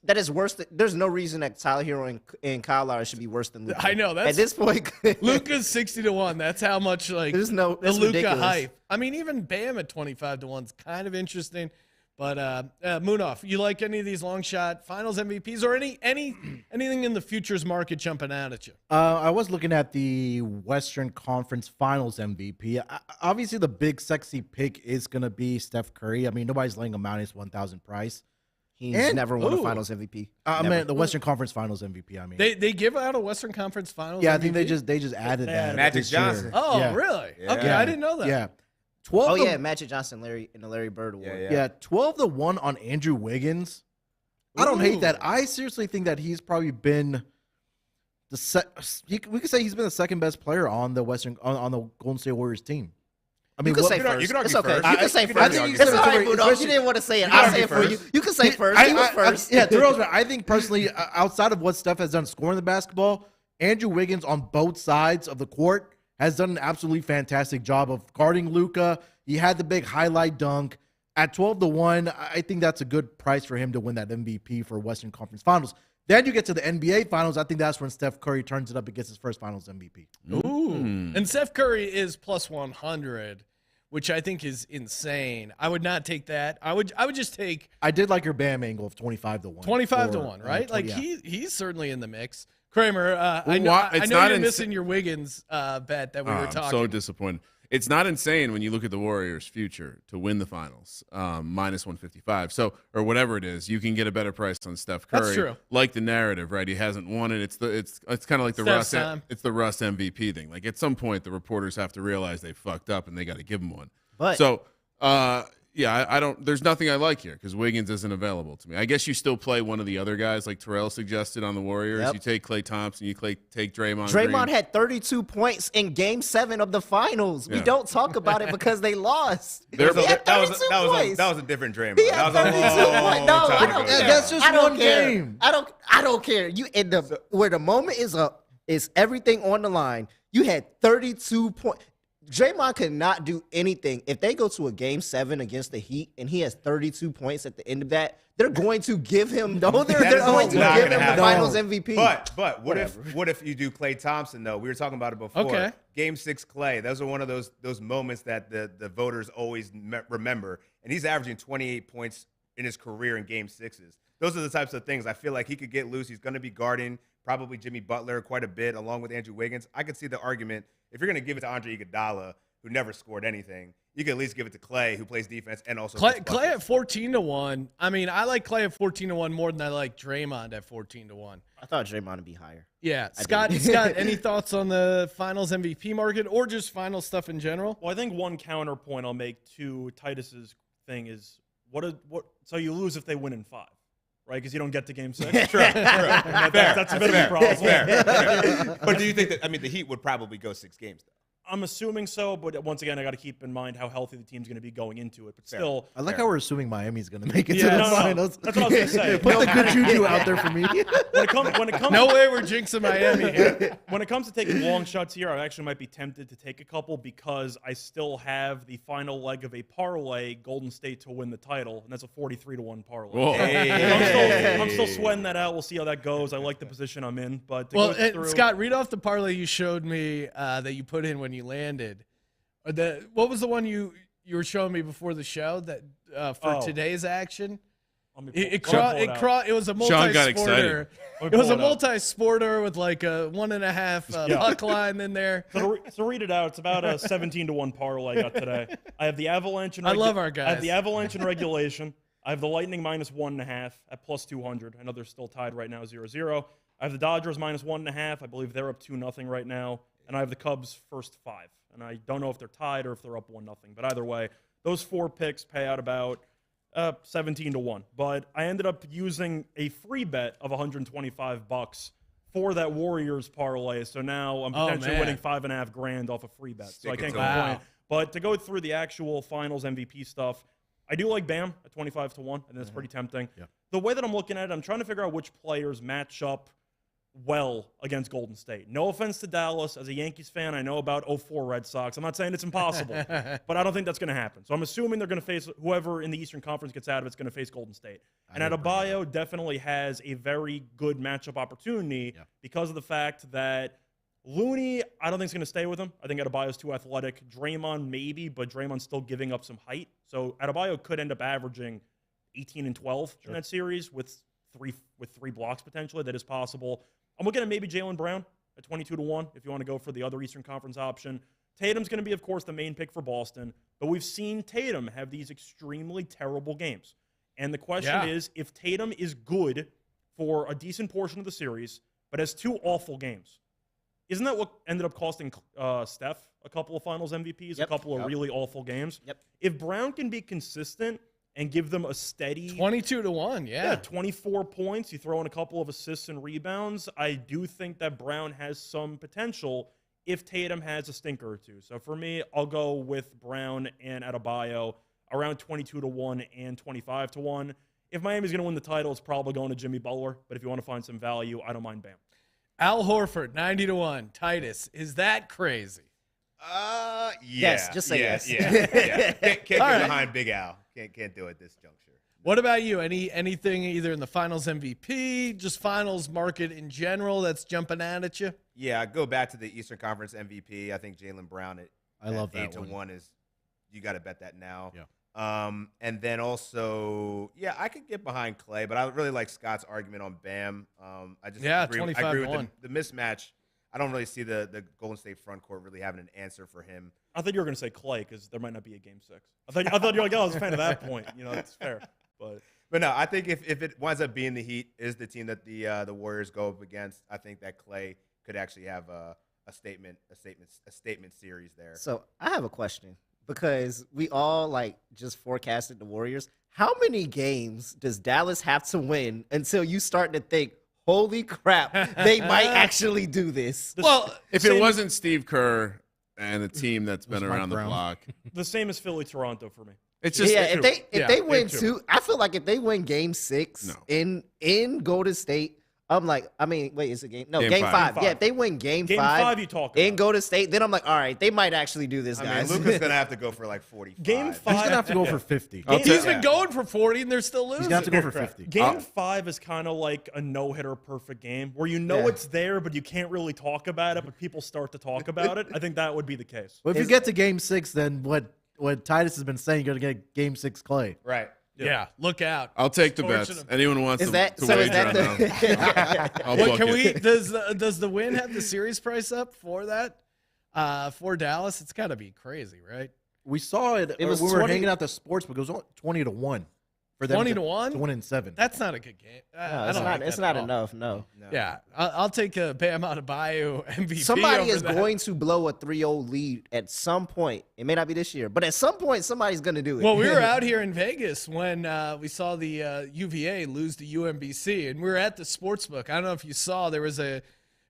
that is worse. There's no reason that Tyler Hero and Kyle Lowry should be worse than Luka. I know, that's- at this point. Luka's 60 to 1. That's how much, like, There's the that's Luka ridiculous. hype. I mean, even Bam at 25 to 1 is kind of interesting. But Munaf, you like any of these long shot finals MVPs or anything in the futures market jumping out at you? I was looking at the Western Conference Finals MVP. Obviously, the big sexy pick is going to be Steph Curry. I mean, nobody's laying a minus 1,000 price. He's And- never won Ooh. a Finals MVP. I Never. mean, the Western Conference Finals MVP. I mean, They give out a Western Conference Finals yeah, I MVP? think they just added They that. added Magic this year. Johnson. Oh, Yeah. really? Yeah. Okay, I didn't know that. Yeah, 12. Oh to- yeah, Magic Johnson, and the Larry Bird award. Yeah. yeah, 12 to 1 on Andrew Wiggins. I don't hate that. Ooh. I seriously think that he's probably been we could say he's been the second best player on the on the Golden State Warriors team. I mean, You can what- say you can first. argue It's okay. first. You I- can say I first. think you It's can all say right, first. Budolf. You Especially- didn't want to say it. You I'll can say it argue for you. first. You can say first. He was first. Yeah, Terrell's right. I think personally, outside of what Steph has done scoring the basketball, Andrew Wiggins on both sides of the court has done an absolutely fantastic job of guarding Luka. He had the big highlight dunk. At 12 to 1, I think that's a good price for him to win that MVP for Western Conference Finals. Then you get to the NBA Finals. I think that's when Steph Curry turns it up and gets his first Finals MVP. Ooh. And Steph Curry is plus 100, which I think is insane. I would not take that. I would just take I did like your Bam angle of 25 to 1. 25 to Or, 1, right? Like yeah. he's certainly in the mix. Kramer, I know, why- I it's know not you're ins- missing your Wiggins bet that we were I'm talking. so disappointed. It's not insane when you look at the Warriors' future to win the finals, minus 155. So, or whatever it is, you can get a better price on Steph Curry. That's true. Like the narrative, right? He hasn't won it. It's kind of like the Steph's Russ. time. It's the Russ MVP thing. Like at some point, the reporters have to realize they fucked up and they got to give him one. But So, yeah, I don't. There's nothing I like here because Wiggins isn't available to me. I guess you still play one of the other guys, like Terrell suggested on the Warriors. Yep. You take Klay Thompson. You take Draymond. Draymond Green. had 32 points in Game 7 of the Finals. We Yeah. don't talk about it because they lost. They're- He had 32 points. That was a different Draymond. He had That was 32 a long points. No, I time don't ago. care. That's just I don't one care. game. I don't care. You in the where the moment is up, is everything on the line. You had 32 points. Draymond could not do anything. If they go to a Game 7 against the Heat and he has 32 points at the end of that, they're going to give him they're is going to not give gonna him the happen. Finals MVP. But what if you do Klay Thompson though? We were talking about it before. Okay. Game 6 Klay. Those are one of those moments that the voters always remember. And he's averaging 28 points in his career in Game 6s. Those are the types of things I feel like he could get loose. He's going to be guarding probably Jimmy Butler quite a bit, along with Andrew Wiggins. I could see the argument if you're going to give it to Andre Iguodala, who never scored anything. You could at least give it to Klay, who plays defense and also gets Klay buckets. at 14 to 1. I mean, I like Klay at 14 to 1 more than I like Draymond at 14 to 1. I thought Draymond would be higher. Yeah, I Scott, did. Scott, any thoughts on the Finals MVP market or just final stuff in general? Well, I think one counterpoint I'll make to Titus's thing is what. So you lose if they win in 5, right? Because you don't get to Game 6. True. That's a bit of a problem. Fair. But do you think that, the Heat would probably go 6 games, though? I'm assuming so, but once again, I got to keep in mind how healthy the team's going to be going into it. But Fair. still, I like how we're assuming Miami's going to make it Yeah, to the no, no. finals. That's what I was gonna say. Put the good juju out there for me. when it comes No way we're jinxing Miami here. when it comes to taking long shots here, I actually might be tempted to take a couple because I still have the final leg of a parlay, Golden State to win the title, and that's a 43 to 1 parlay. Whoa. I'm still sweating that out. We'll see how that goes. I like the position I'm in, but to Well, go through, Scott, read off the parlay you showed me that you put in when you landed. What was the one you were showing me before the show that for Oh. today's action? let me pull- It let me pull out. was a Sean multi-sporter. got excited. Let me It was pull a up. multi-sporter with like a 1.5 Yeah. puck line in there. So read it out. It's about a 17 to 1 parlay I got today. I have the Avalanche. I love our I guys. have the Avalanche in regulation. I have the Lightning minus 1.5 at plus 200. I know they're still tied right now, 0-0. I have the Dodgers minus 1.5. I believe they're up 2-0 right now. And I have the Cubs first 5. And I don't know if they're tied or if they're up 1-0. But either way, those 4 picks pay out about 17 to 1. But I ended up using a free bet of $125 for that Warriors parlay. So now I'm potentially winning $5,500 off a free bet. So I can't complain. But to go through the actual finals MVP stuff, I do like Bam at 25 to 1, and that's pretty tempting. Yeah. The way that I'm looking at it, I'm trying to figure out which players match up well against Golden State. No offense to Dallas. As a Yankees fan, I know about 04 Red Sox. I'm not saying it's impossible, but I don't think that's going to happen. So I'm assuming they're going to face whoever in the Eastern Conference gets out of it's going to face Golden State. And Adebayo definitely has a very good matchup opportunity because of the fact that Looney, I don't think is going to stay with him. I think Adebayo's too athletic. Draymond maybe, but Draymond's still giving up some height. So Adebayo could end up averaging 18 and 12 in that series with three blocks potentially. That is possible. I'm looking at maybe Jaylen Brown at 22 to 1 if you want to go for the other Eastern Conference option. Tatum's going to be, of course, the main pick for Boston, but we've seen Tatum have these extremely terrible games. And the question is, if Tatum is good for a decent portion of the series, but has 2 awful games, isn't that what ended up costing Steph a couple of finals MVPs, a couple of really awful games? If Brown can be consistent and give them a steady 22 to 1, yeah, 24 points, you throw in a couple of assists and rebounds, I do think that Brown has some potential if Tatum has a stinker or two. So for me, I'll go with Brown and Adebayo around 22 to 1 and 25 to 1. If Miami's going to win the title, it's probably going to Jimmy Butler, but if you want to find some value, I don't mind Bam. Al Horford, 90 to 1. Titus, is that crazy? Yes, just say yes. Can't get behind Big Al. Can't do it this juncture. What about you? Anything either in the finals MVP, just finals market in general that's jumping out at you? Yeah, I go back to the Eastern Conference MVP. I think Jaylen Brown I love that 8 to 1 is, you got to bet that now. Yeah. And then also, I could get behind Clay, but I really like Scott's argument on Bam. I agree with the mismatch. I don't really see the Golden State front court really having an answer for him. I thought you were going to say Clay because there might not be a Game 6. I thought you were like, oh, I was a fan of that point. It's fair. But no, I think if it winds up being the Heat is the team that the Warriors go up against, I think that Clay could actually have a statement series there. So I have a question because we all just forecasted the Warriors. How many games does Dallas have to win until you start to think, holy crap, they might actually do this? Well, if it wasn't Steve Kerr and a team that's been around the block. The same as Philly-Toronto for me. It's just if they win 2, I feel like if they win Game 6 in Golden State, I'm like, wait, is it game? No, Game 5. Yeah, if they win Game 5 you talk in Golden State, then I'm like, all right, they might actually do this, guys. Luka's going to have to go for 45. Game 5. He's going to have to go for 50. He's been going for 40, and they're still losing. He's going to have to go for 50. Game 5 is kind of like a no-hitter perfect game where it's there, but you can't really talk about it, but people start to talk about it. I think that would be the case. Well, if you get to Game 6, then what Titus has been saying, you're going to get Game 6 Clay. Right. Yeah, look out. I'll take the bets. Anyone wants to wager on them? I'll book does the win have the series price up for that? For Dallas, it's got to be crazy, right? We saw it. It was we were hanging out the sports, but it was 20 to 1. For them 20 to 1 to win in 7. That's not a good game. It's not enough. No. Yeah, I'll take a Bam Adebayo MVP. Somebody is going to blow a 3-0 lead at some point. It may not be this year, but at some point somebody's going to do it. Well, we were out here in Vegas when we saw the UVA lose to UMBC, and we were at the sportsbook. I don't know if you saw there was who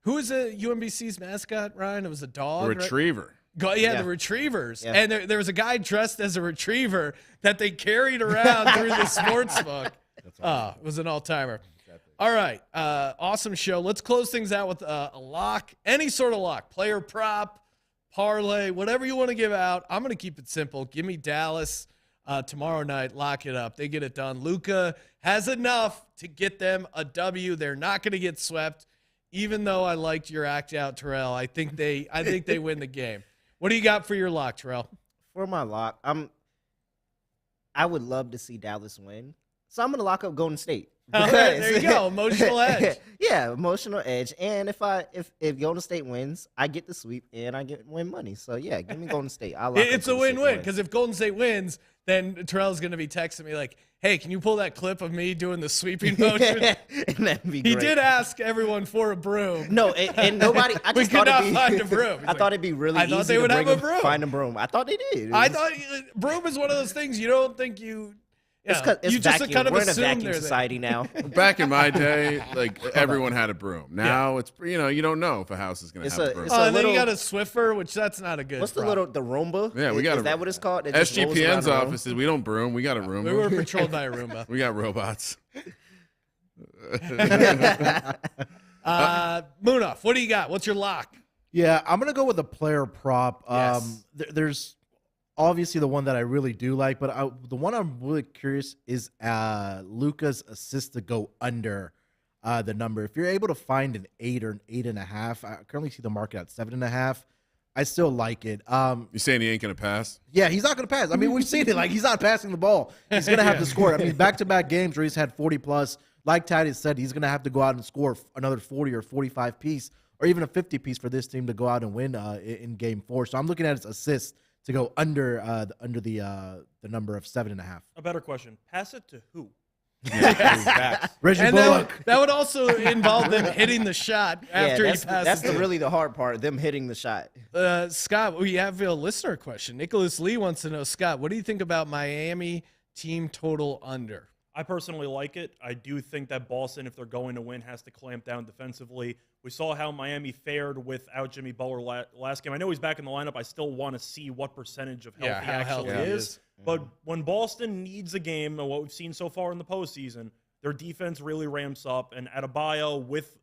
was UMBC's mascot, Ryan? It was a dog. Retriever. Right? The retrievers. Yeah. And there was a guy dressed as a retriever that they carried around through the sports book. That's awesome. It was an all-timer. Exactly. All right. Awesome show. Let's close things out with a lock. Any sort of lock. Player prop, parlay, whatever you want to give out. I'm going to keep it simple. Give me Dallas tomorrow night. Lock it up. They get it done. Luka has enough to get them a W. They're not going to get swept. Even though I liked your act out, Terrell, I think they win the game. What do you got for your lock, Terrell? For my lock, I would love to see Dallas win, so I'm going to lock up Golden State. There you go, emotional edge. Yeah, emotional edge. And if Golden State wins, I get the sweep and I win money. So yeah, give me Golden State. It's a win-win because if Golden State wins, then Terrell's going to be texting me like, "Hey, can you pull that clip of me doing the sweeping motion?" That'd be great. He did ask everyone for a broom. No, and nobody. I just could not find a broom. I thought it'd be really easy. I thought they would have a broom. Find a broom. I thought they did. I thought broom is one of those things you don't think you. It's 'cause it's you just vacuum. kind of We're in a assume vacuum they're there. society now. Back in my day, like everyone had a broom. Now it's you don't know if a house is going to It's have a- a broom. it's Oh, and then you little- got a Swiffer, which that's not a good. What's the prop. the Roomba? Yeah, we got Is a- that what it's called? It just rolls around SGPN's the room? offices, we don't broom. We got a room. We were patrolled by a Roomba. We got robots. Munaf, what do you got? What's your lock? Yeah, I'm gonna go with a player prop. Yes. There's obviously the one that I really do like, but the one I'm really curious is Luka's assist to go under the number. If you're able to find an 8 or an 8.5, I currently see the market at 7.5. I still like it. You saying he ain't going to pass? Yeah, he's not going to pass. I mean, we've seen it. Like, he's not passing the ball. He's going to have to score. I mean, back-to-back games where he's had 40+. Like Titus said, he's going to have to go out and score another 40 or 45 piece or even a 50 piece for this team to go out and win in Game 4. So I'm looking at his assists to go under the number of 7.5. A better question: pass it to who? Reggie And Bullock. that would also involve them hitting the shot after he that's passes. really the hard part. Them hitting the shot. Scott, we have a listener question. Nicholas Lee wants to know, Scott, what do you think about Miami team total under? I personally like it. I do think that Boston, if they're going to win, has to clamp down defensively. We saw how Miami fared without Jimmy Butler last game. I know he's back in the lineup. I still want to see what percentage of health he actually is. But when Boston needs a game, and what we've seen so far in the postseason, their defense really ramps up. And Adebayo, with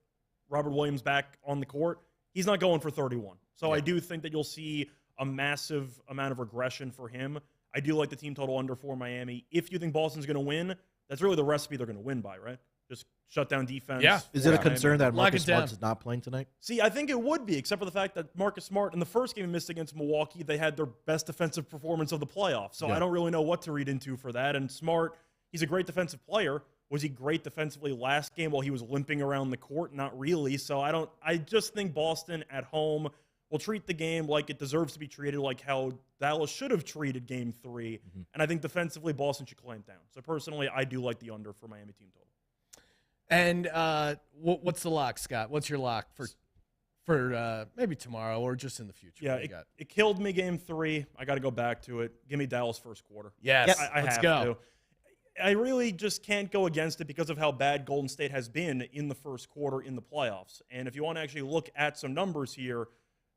Robert Williams back on the court, he's not going for 31. So I do think that you'll see a massive amount of regression for him. I do like the team total under for Miami. If you think Boston's going to win, that's really the recipe they're going to win by, right? Just shut down defense. Yeah. Is it a Miami. concern that Lock Marcus it down. Smart is not playing tonight? See, I think it would be, except for the fact that Marcus Smart, in the first game he missed against Milwaukee, they had their best defensive performance of the playoffs. So I don't really know what to read into for that. And Smart, he's a great defensive player. Was he great defensively last game while he was limping around the court? Not really. So I just think Boston at home will treat the game like it deserves to be treated, like how Dallas should have treated Game 3. And I think defensively, Boston should clamp down. So personally, I do like the under for Miami team total. And what's the lock, Scott? What's your lock for maybe tomorrow or just in the future? Yeah, What do you got? it killed me Game 3. I got to go back to it. Give me Dallas first quarter. Yes, I let's have go. to. I really just can't go against it because of how bad Golden State has been in the first quarter in the playoffs. And if you want to actually look at some numbers here,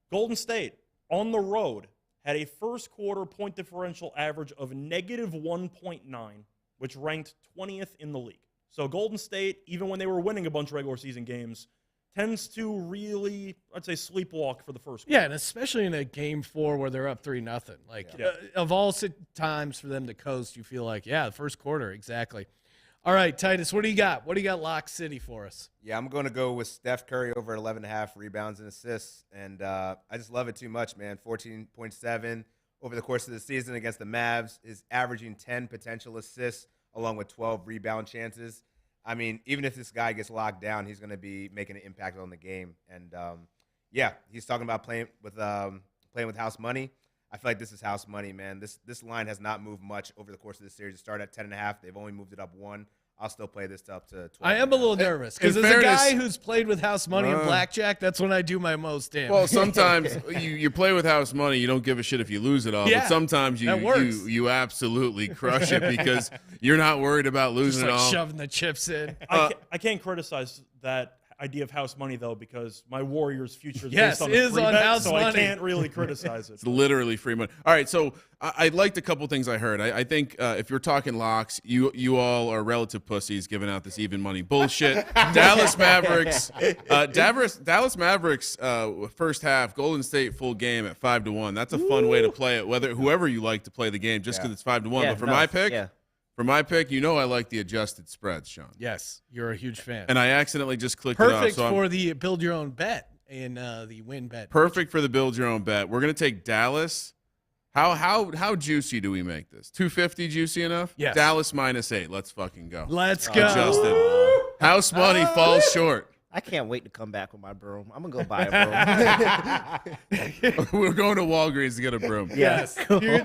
Golden State on the road had a first quarter point differential average of negative 1.9, which ranked 20th in the league. So Golden State, even when they were winning a bunch of regular season games, tends to really, I'd say, sleepwalk for the first quarter. Yeah, and especially in a Game 4 where they're up 3-0. Like, of all times for them to coast, you feel like, the first quarter, exactly. All right, Titus, what do you got? What do you got Lock City for us? Yeah, I'm going to go with Steph Curry over 11.5 rebounds and assists. And I just love it too much, man. 14.7 over the course of the season against the Mavs, is averaging 10 potential assists along with 12 rebound chances. I mean, even if this guy gets locked down, he's going to be making an impact on the game. And, he's talking about playing with house money. I feel like this is house money, man. This line has not moved much over the course of the series. It started at 10.5. They've only moved it up 1. I'll still play this up to 12. I am a little nervous because In as a guy fairness- who's played with house money and blackjack, that's when I do my most damage. Well, sometimes you play with house money, you don't give a shit if you lose it all. Yeah, but sometimes that works. you absolutely crush it because you're not worried about just losing like it all. shoving the chips in. I can't criticize that idea of house money, though, because my Warriors' future is Yes, based on it a is free on bet, house so money. I can't really criticize it. It's literally free money. All right, so I liked a couple things I heard. I think if you're talking locks, you all are relative pussies giving out this even money bullshit. Dallas Mavericks, Dallas Mavericks first half, Golden State full game at 5-1. That's a fun way to play it. Whoever you like to play the game, just because it's 5-1. Yeah, But for no, my pick, yeah. I like the adjusted spreads, Sean. Yes, you're a huge fan. And I accidentally just clicked it off. Perfect So I'm- for the build your own bet and the win bet. Perfect for the build your own bet. We're gonna take Dallas. How juicy do we make this? 250 juicy enough? Yes. Dallas -8. Let's fucking go. Let's go. Adjusted. House money falls short. I can't wait to come back with my broom. I'm gonna go buy a broom. We're going to Walgreens to get a broom. Yes.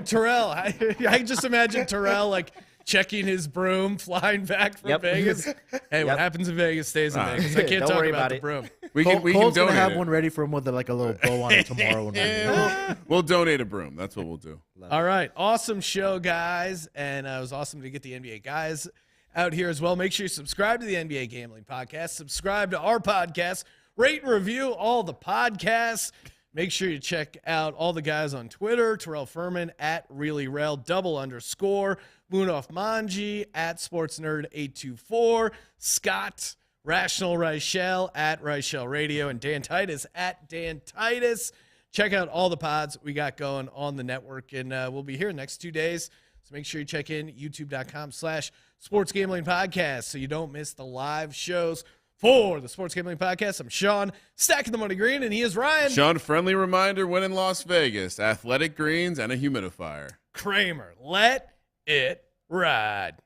Terrell, I just imagine Terrell like checking his broom, flying back from Yep. Vegas. Hey, what Yep. happens in Vegas stays in Ah. Vegas. I can't Don't talk worry about about the it. broom. We can Cole's donate gonna have it. one ready for him with like a little bow on it tomorrow. When We'll donate a broom. That's what we'll do. All right. Awesome show, guys. And it was awesome to get the NBA guys out here as well. Make sure you subscribe to the NBA Gambling Podcast. Subscribe to our podcast. Rate and review all the podcasts. Make sure you check out all the guys on Twitter. Terrell Furman at ReallyRel, _. Munaf Manji at SportsNerd824. Scott Rational Reichel at Reichel Radio. And Dan Titus at Dan Titus. Check out all the pods we got going on the network. And we'll be here next 2 days. So make sure you check in youtube.com/Sports Gambling Podcast so you don't miss the live shows. For the Sports Gambling Podcast, I'm Sean, stacking the money green, and he is Ryan. Sean, friendly reminder when in Las Vegas, athletic greens and a humidifier. Kramer. Let it ride.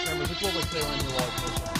Kramer, this is what we say when you watch this.